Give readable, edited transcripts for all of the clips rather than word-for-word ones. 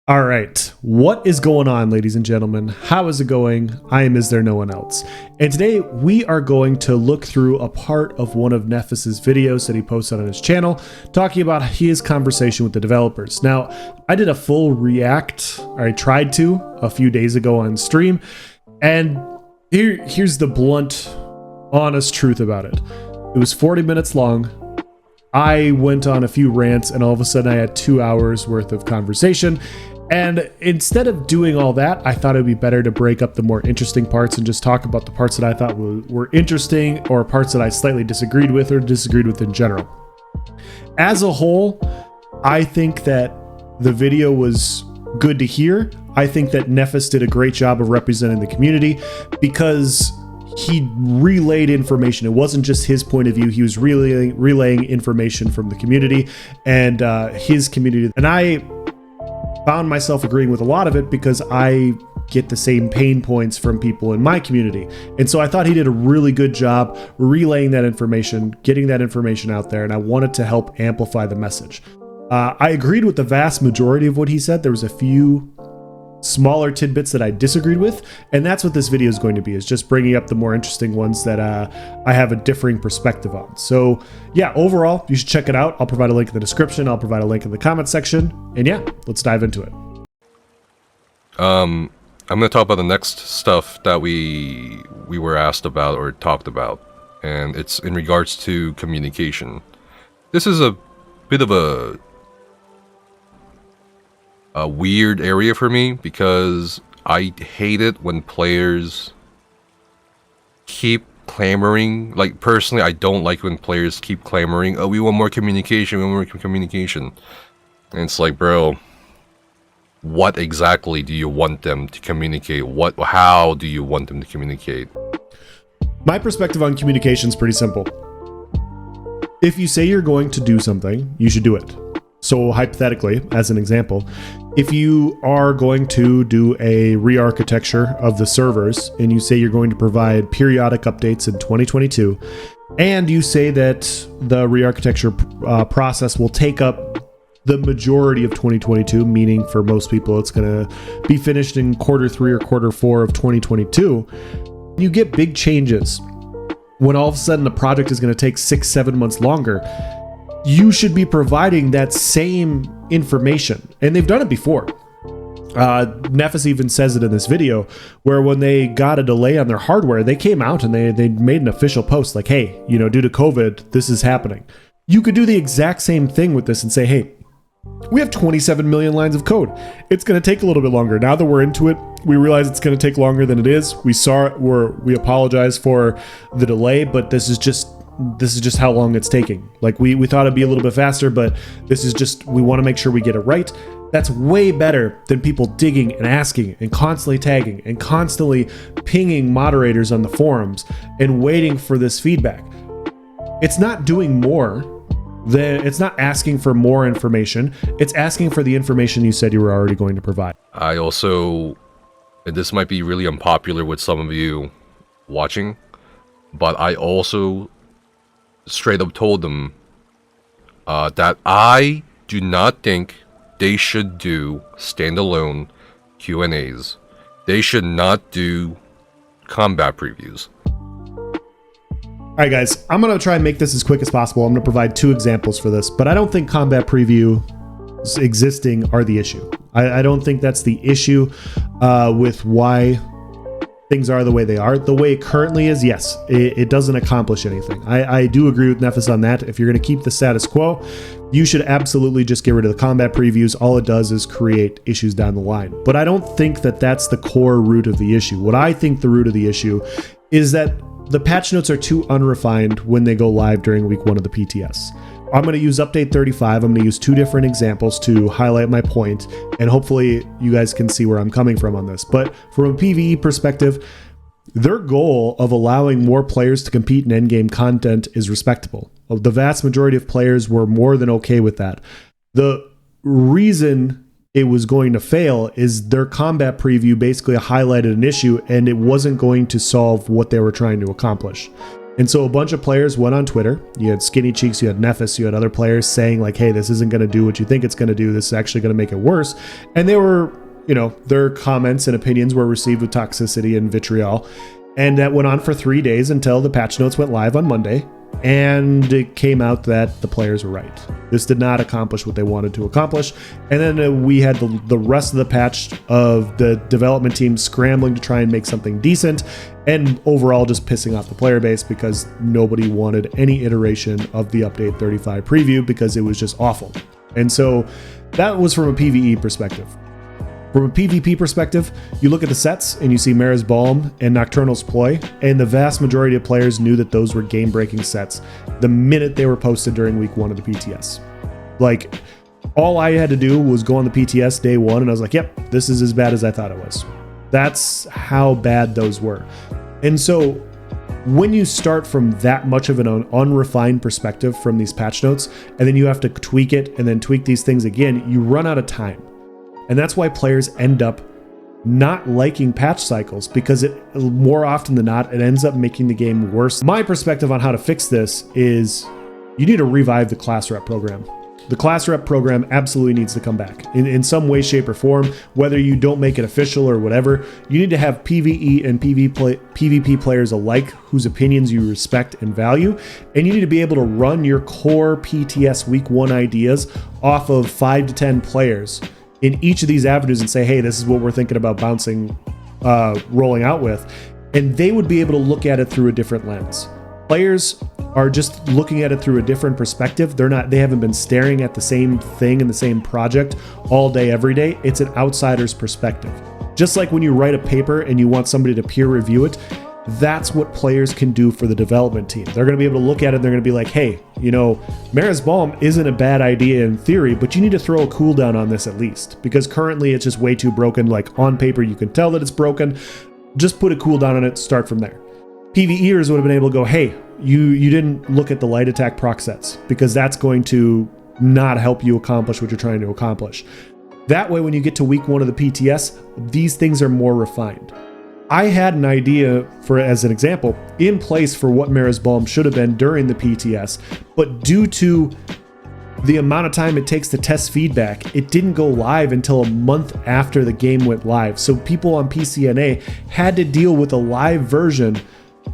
All right, what is going on, ladies and gentlemen? How is it going? I am Is There No One Else? And today we are going to look through a part of one of Nefas's videos that he posted on his channel, talking about his conversation with the developers. Now, I did a full react, or I tried to, a few days ago on stream, and here's the blunt, honest truth about it. It was 40 minutes long. I went on a few rants, and all of a sudden I had 2 hours worth of conversation. And instead of doing all that, I thought it'd be better to break up the more interesting parts and just talk about the parts that I thought were interesting, or parts that I slightly disagreed with or disagreed with in general. As a whole, I think that the video was good to hear. I think that Nefas did a great job of representing the community because he relayed information. It wasn't just his point of view. He was relaying information from the community and his community. And I found myself agreeing with a lot of it because I get the same pain points from people in my community. And so I thought he did a really good job relaying that information, getting that information out there, and I wanted to help amplify the message. I agreed with the vast majority of what he said. There was a few smaller tidbits that I disagreed with, and that's what this video is going to be, is just bringing up the more interesting ones that I have a differing perspective on. So yeah, overall, you should check it out. I'll provide a link in the description. I'll provide a link in the comment section, and yeah, let's dive into it. I'm going to talk about the next stuff that we were asked about or talked about, and it's in regards to communication. This is a bit of a weird area for me because I hate it when players keep clamoring. Like, personally, I don't like when players keep clamoring, oh, we want more communication, we want more communication. And it's like, bro, what exactly do you want them to communicate? How do you want them to communicate? My perspective on communication is pretty simple. If you say you're going to do something, you should do it. So hypothetically, as an example, if you are going to do a re-architecture of the servers and you say you're going to provide periodic updates in 2022, and you say that the re-architecture process will take up the majority of 2022, meaning for most people it's going to be finished in Q3 or Q4 of 2022, you get big changes. When all of a sudden the project is going to take 6-7 months longer, you should be providing that same information. And they've done it before. Nefas even says it in this video, where when they got a delay on their hardware, they came out and they made an official post like, hey, due to COVID, this is happening. You could do the exact same thing with this and say, hey, we have 27 million lines of code. It's going to take a little bit longer. Now that we're into it, we realize it's going to take longer than it is. We saw it, we apologize for the delay, but this is just how long it's taking. Like, we thought it'd be a little bit faster, but we want to make sure we get it right. That's way better than people digging and asking and constantly tagging and constantly pinging moderators on the forums and waiting for this feedback. It's not doing more. It's not asking for more information. It's asking for the information you said you were already going to provide. I also, and this might be really unpopular with some of you watching, but I also straight up told them that I do not think they should do standalone Q&As. They should not do combat previews. All right, guys, I'm going to try and make this as quick as possible. I'm going to provide 2 examples for this, but I don't think combat previews existing are the issue. I don't think that's the issue with why things are the way they are. The way it currently is, yes, it doesn't accomplish anything. I do agree with Nefas on that. If you're going to keep the status quo, you should absolutely just get rid of the combat previews. All it does is create issues down the line. But I don't think that that's the core root of the issue. What I think the root of the issue is that the patch notes are too unrefined when they go live during week 1 of the PTS. I'm going to use update 35. I'm going to use 2 different examples to highlight my point, and hopefully you guys can see where I'm coming from on this. But from a PvE perspective, their goal of allowing more players to compete in endgame content is respectable. The vast majority of players were more than okay with that. The reason it was going to fail is their combat preview basically highlighted an issue, and it wasn't going to solve what they were trying to accomplish. And so a bunch of players went on Twitter. You had Skinny Cheeks, you had Nefas, you had other players saying like, hey, this isn't going to do what you think it's going to do. This is actually going to make it worse. And they were, their comments and opinions were received with toxicity and vitriol. And that went on for 3 days until the patch notes went live on Monday. And it came out that the players were right. This did not accomplish what they wanted to accomplish. And then we had the rest of the patch of the development team scrambling to try and make something decent, and overall just pissing off the player base because nobody wanted any iteration of the Update 35 preview because it was just awful. And so that was from a PvE perspective. From a PvP perspective, you look at the sets and you see Mara's Balm and Nocturnal's Ploy, and the vast majority of players knew that those were game-breaking sets the minute they were posted during week 1 of the PTS. Like, all I had to do was go on the PTS day 1 and I was like, yep, this is as bad as I thought it was. That's how bad those were. And so when you start from that much of an unrefined perspective from these patch notes, and then you have to tweak it and then tweak these things again, you run out of time. And that's why players end up not liking patch cycles, because it more often than not, it ends up making the game worse. My perspective on how to fix this is you need to revive the class rep program. The class rep program absolutely needs to come back in some way, shape, or form, whether you don't make it official or whatever. You need to have PvE and PvP players alike whose opinions you respect and value. And you need to be able to run your core PTS week 1 ideas off of 5 to 10 players in each of these avenues and say, hey, this is what we're thinking about rolling out with. And they would be able to look at it through a different lens. Players are just looking at it through a different perspective. They haven't been staring at the same thing and the same project all day, every day. It's an outsider's perspective. Just like when you write a paper and you want somebody to peer review it, that's what players can do for the development team. They're going to be able to look at it and they're going to be like, hey, Mara's Balm isn't a bad idea in theory, but you need to throw a cooldown on this at least, because currently it's just way too broken. Like on paper, you can tell that it's broken. Just put a cooldown on it, start from there. PvEers would have been able to go, hey, you didn't look at the light attack proc sets, because that's going to not help you accomplish what you're trying to accomplish. That way, when you get to week 1 of the PTS, these things are more refined. I had an idea, as an example, in place for what Mara's Balm should have been during the PTS, but due to the amount of time it takes to test feedback, it didn't go live until a month after the game went live. So people on PCNA had to deal with a live version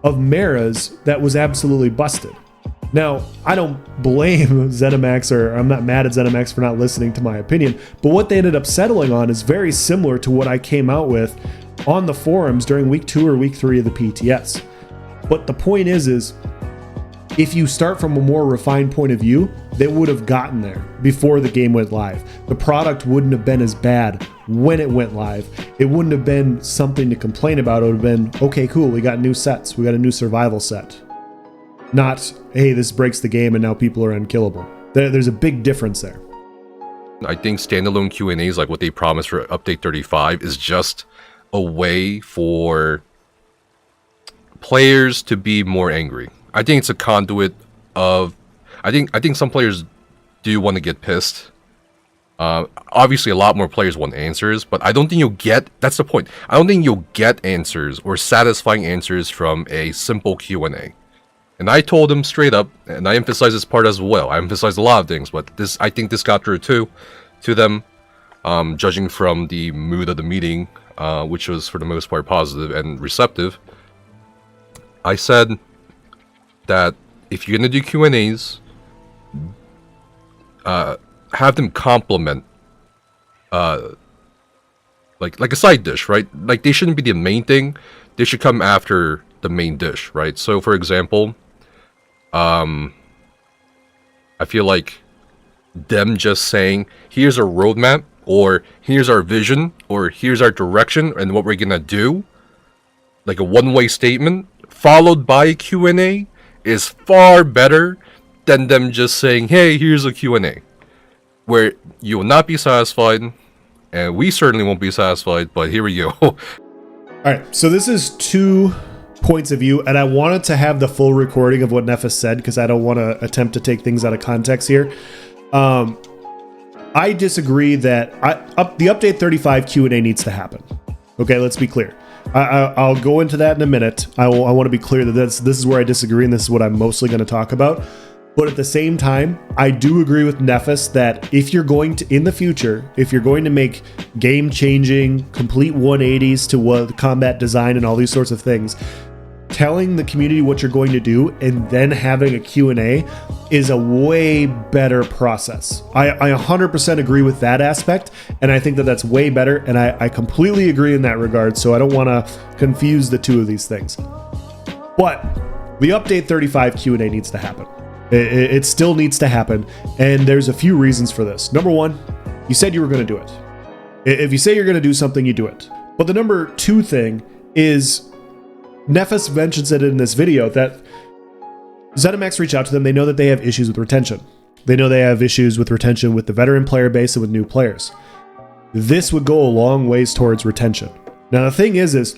of Mara's that was absolutely busted. Now, I don't blame Zenimax, or I'm not mad at Zenimax for not listening to my opinion, but what they ended up settling on is very similar to what I came out with on the forums during week 2 or week 3 of the PTS. But the point is if you start from a more refined point of view, they would have gotten there before the game went live. The product wouldn't have been as bad when it went live. It wouldn't have been something to complain about. It would have been, okay, cool, we got new sets. We got a new survival set. Not, hey, this breaks the game and now people are unkillable. There's a big difference there. I think standalone Q&As, like what they promised for Update 35, is just a way for players to be more angry. I think it's a conduit of... I think some players do want to get pissed. Obviously, a lot more players want answers, but I don't think you'll get... That's the point. I don't think you'll get answers or satisfying answers from a simple Q&A. And I told them straight up, and I emphasize this part as well. I emphasized a lot of things, but I think this got through too to them, judging from the mood of the meeting, which was for the most part positive and receptive. I said that if you're going to do Q&As, have them complement like a side dish, right? Like, they shouldn't be the main thing. They should come after the main dish, right? So, for example, I feel like them just saying, here's our roadmap, or here's our vision, or here's our direction, and what we're gonna do, like a one-way statement, followed by a Q&A, is far better than them just saying, hey, here's a Q&A, where you will not be satisfied, and we certainly won't be satisfied, but here we go. All right, so this is 2 points of view, and I wanted to have the full recording of what Nefas said because I don't want to attempt to take things out of context here. I disagree that the Update 35 Q&A needs to happen. Okay, let's be clear. I'll go into that in a minute. I want to be clear that this is where I disagree, and this is what I'm mostly going to talk about. But at the same time, I do agree with Nefas that if you're going to, in the future, if you're going to make game-changing, complete 180s to what combat design and all these sorts of things, telling the community what you're going to do and then having a Q&A is a way better process. I 100% agree with that aspect, and I think that that's way better, and I completely agree in that regard, so I don't want to confuse the two of these things. But the Update 35 Q&A needs to happen. It still needs to happen, and there's a few reasons for this. Number one, you said you were going to do it. If you say you're going to do something, you do it. But the number two thing is, Nefas mentions it in this video, that Zenimax reach out to them. They know that they have issues with retention. They know they have issues with retention with the veteran player base and with new players. This would go a long ways towards retention. Now, the thing is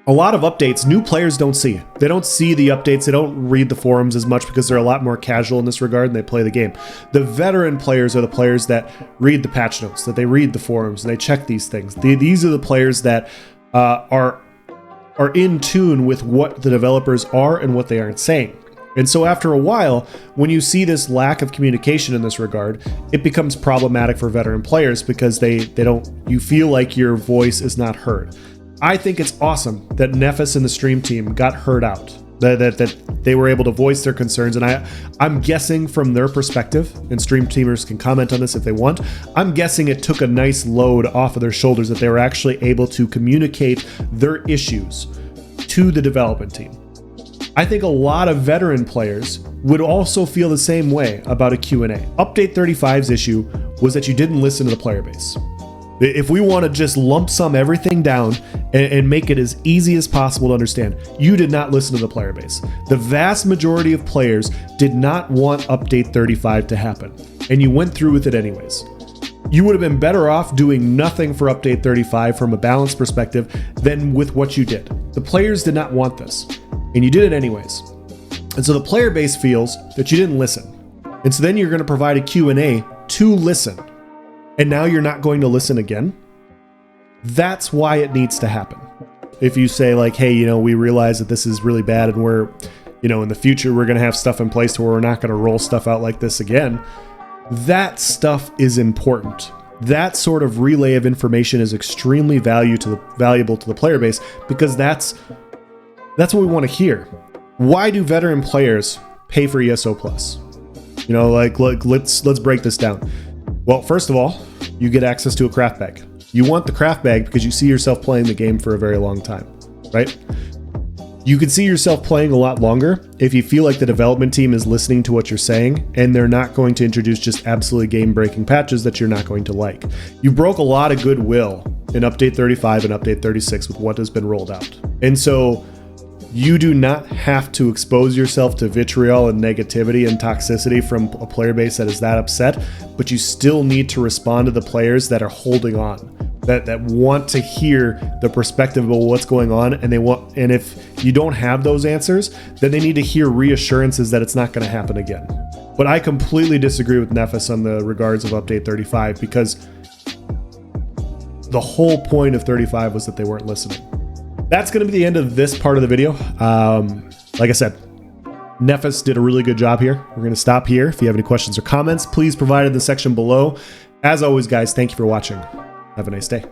a lot of updates, new players don't see. They don't see the updates. They don't read the forums as much because they're a lot more casual in this regard and they play the game. The veteran players are the players that read the patch notes, that they read the forums and they check these things. These are the players that are in tune with what the developers are and what they aren't saying. And so after a while, when you see this lack of communication in this regard, it becomes problematic for veteran players because you feel like your voice is not heard. I think it's awesome that Nefas and the stream team got heard out, that they were able to voice their concerns, and I'm guessing from their perspective, and stream teamers can comment on this if they want, I'm guessing it took a nice load off of their shoulders that they were actually able to communicate their issues to the development team. I think a lot of veteran players would also feel the same way about a Q&A. Update 35's issue was that you didn't listen to the player base. If we want to just lump sum everything down and make it as easy as possible to understand, you did not listen to the player base. The vast majority of players did not want Update 35 to happen, and you went through with it anyways. You would have been better off doing nothing for Update 35 from a balance perspective than with what you did. The players did not want this, and you did it anyways. And so the player base feels that you didn't listen. And so then you're going to provide a Q&A to listen. And now you're not going to listen again. That's why it needs to happen. If you say like, hey, we realize that this is really bad and we're, in the future, we're going to have stuff in place where we're not going to roll stuff out like this again. That stuff is important. That sort of relay of information is extremely valuable to the player base because that's what we want to hear. Why do veteran players pay for ESO Plus? Let's break this down. Well, first of all, you get access to a craft bag. You want the craft bag because you see yourself playing the game for a very long time, right? You can see yourself playing a lot longer if you feel like the development team is listening to what you're saying and they're not going to introduce just absolutely game-breaking patches that you're not going to like. You broke a lot of goodwill in Update 35 and Update 36 with what has been rolled out. And so you do not have to expose yourself to vitriol and negativity and toxicity from a player base that is that upset, but you still need to respond to the players that are holding on, that want to hear the perspective of what's going on, and if you don't have those answers, then they need to hear reassurances that it's not going to happen again. But I completely disagree with Nefas on the regards of Update 35 because the whole point of 35 was that they weren't listening. That's going to be the end of this part of the video. Like I said, Nefas did a really good job here. We're going to stop here. If you have any questions or comments, please provide in the section below. As always, guys, thank you for watching. Have a nice day.